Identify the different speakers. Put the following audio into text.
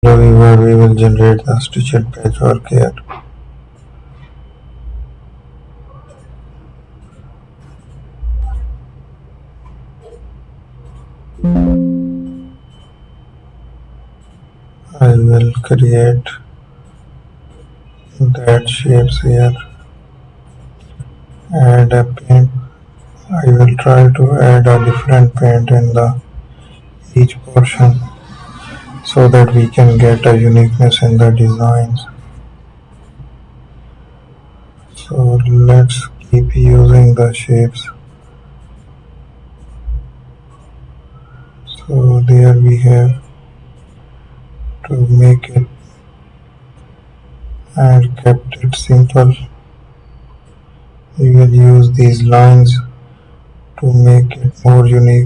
Speaker 1: Hello viewer, we will generate the stitched patchwork here. I will create that shapes here. Add a paint. I will try to add a different paint in the each portion so that we can get a uniqueness in the designs. So let's keep using the shapes. So there we have. To make it and kept it simple, we will use these lines to make it more unique.